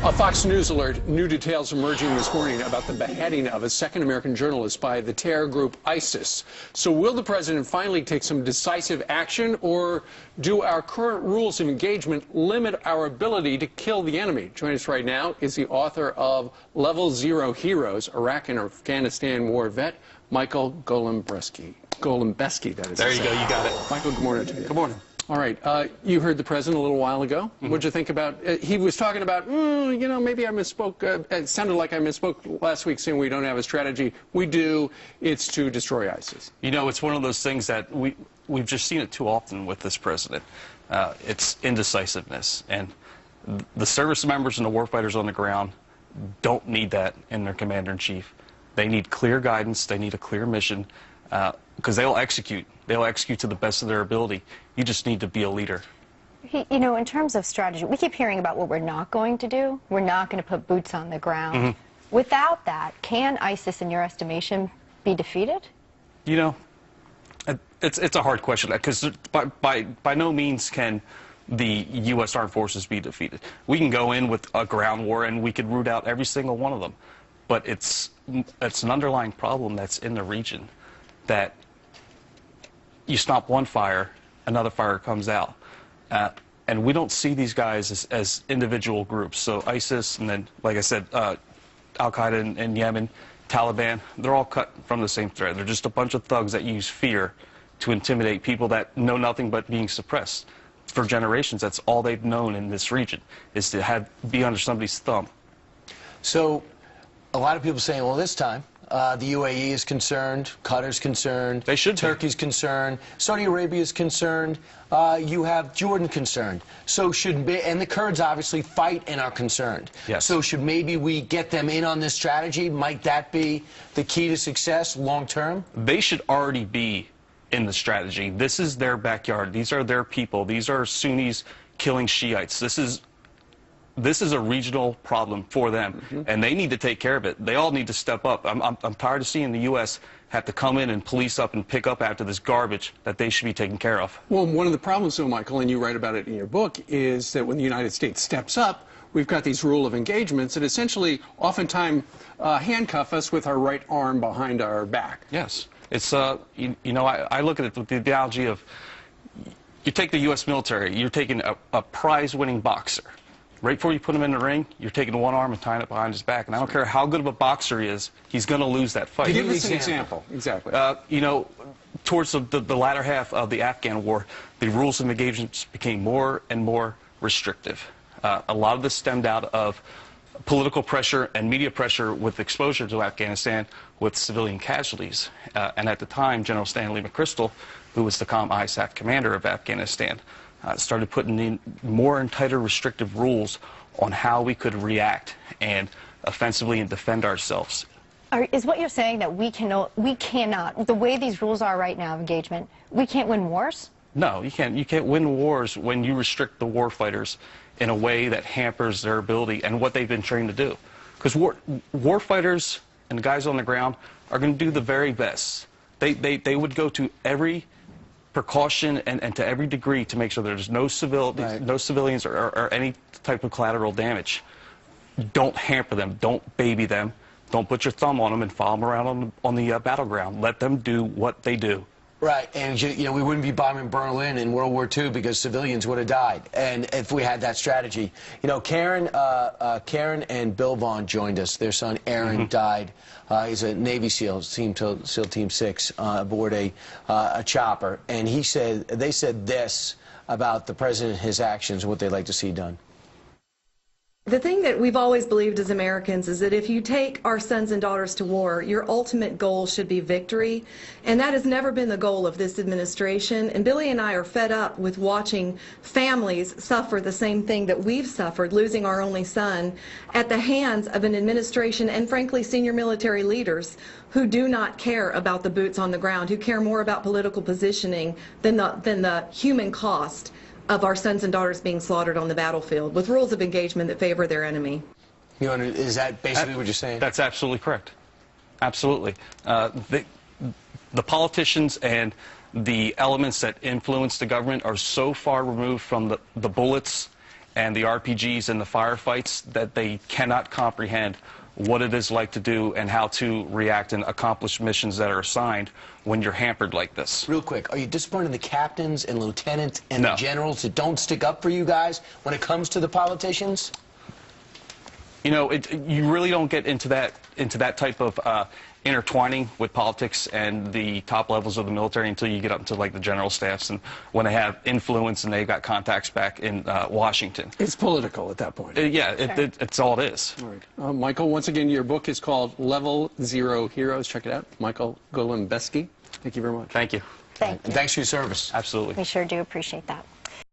A Fox News alert, new details emerging this morning about the beheading of a second American journalist by the terror group ISIS. So will the president finally take some decisive action, or do our current rules of engagement limit our ability to kill the enemy? Joining us right now is the author of Level Zero Heroes, Iraq and Afghanistan War vet, Michael Golombeski. That is. There you go, you got it. Michael, good morning to you. Good morning. All right, you heard the president a little while ago. What'd you think about, he was talking about, you know, maybe I misspoke. It sounded like I misspoke last week saying we don't have a strategy. We do. It's to destroy ISIS. You know, it's one of those things that we've just seen it too often with this president. It's indecisiveness. And the service members and the warfighters on the ground don't need that in their commander-in-chief. They need clear guidance. They need a clear mission. Because they'll execute. They'll execute to the best of their ability. You just need to be a leader. You know, in terms of strategy, we keep hearing about what we're not going to do. We're not going to put boots on the ground. Without that, can ISIS, in your estimation, be defeated? You know, it's a hard question, because by no means can the U.S. Armed Forces be defeated. We can go in with a ground war and we could root out every single one of them. But it's an underlying problem that's in the region, that you stop one fire, another fire comes out. And we don't see these guys as individual groups. So ISIS, and then, like I said, Al-Qaeda in Yemen, Taliban, they're all cut from the same thread. They're just a bunch of thugs that use fear to intimidate people that know nothing but being suppressed. For generations, that's all they've known in this region, is to be under somebody's thumb. So a lot of people saying, well, this time, the UAE is concerned, Qatar's concerned, they should Turkey's concerned, Saudi Arabia is concerned, you have Jordan concerned. So and the Kurds obviously fight and are concerned. Yes. So should maybe we get them in on this strategy? Might that be the key to success long term? They should already be in the strategy. This is their backyard. These are their people. These are Sunnis killing Shiites. This is a regional problem for them, and they need to take care of it. They all need to step up. I'm tired of seeing the U.S. have to come in and police up and pick up after this garbage that they should be taking care of. Well, one of the problems, though, Michael, and you write about it in your book, is that when the United States steps up, we've got these rule of engagements that essentially oftentimes handcuff us with our right arm behind our back. Yes. It's, you know, I look at it with the analogy of, you take the U.S. military, you're taking a prize-winning boxer. Right before you put him in the ring, you're taking one arm and tying it behind his back. And I don't care how good of a boxer he is, he's going to lose that fight. Give us an example. Exactly. You know, towards the latter half of the Afghan war, the rules of engagement became more and more restrictive. A lot of this stemmed out of political pressure and media pressure with exposure to Afghanistan with civilian casualties. And at the time, General Stanley McChrystal, who was the ISAF commander of Afghanistan, started putting in more and tighter restrictive rules on how we could react and offensively and defend ourselves. Is what you're saying that we cannot, the way these rules are right now of engagement, we can't win wars? No, you can't. You can't win wars when you restrict the warfighters in a way that hampers their ability and what they've been trained to do. Because warfighters and the guys on the ground are going to do the very best. They would go to every precaution and to every degree to make sure there's no civilians or any type of collateral damage. Don't hamper them. Don't baby them. Don't put your thumb on them and follow them around on the battleground. Let them do what they do. Right, and you know, we wouldn't be bombing Berlin in World War II because civilians would have died, and if we had that strategy. You know, Karen and Bill Vaughn joined us. Their son Aaron died. He's a Navy SEAL, SEAL Team 6, aboard a chopper, and they said this about the president and his actions and what they'd like to see done. The thing that we've always believed as Americans is that if you take our sons and daughters to war, your ultimate goal should be victory. And that has never been the goal of this administration. And Billy and I are fed up with watching families suffer the same thing that we've suffered, losing our only son, at the hands of an administration and, frankly, senior military leaders who do not care about the boots on the ground, who care more about political positioning than the human cost of our sons and daughters being slaughtered on the battlefield, with rules of engagement that favor their enemy. Is that basically what you're saying? That's absolutely correct. Absolutely. The politicians and the elements that influence the government are so far removed from the bullets and the RPGs and the firefights that they cannot comprehend what it is like to do and how to react and accomplish missions that are assigned when you're hampered like this. Real quick, are you disappointed in the captains and lieutenants and No. the generals that don't stick up for you guys when it comes to the politicians? You know, you really don't get into that type of intertwining with politics and the top levels of the military until you get up to like the general staffs and when they have influence and they've got contacts back in Washington. It's political at that point. Yeah, it's all it is. All right. Michael, once again, your book is called Level Zero Heroes. Check it out. Michael Golombeski. Thank you very much. Thank you. Thank you. And thanks for your service. Absolutely. We sure do appreciate that.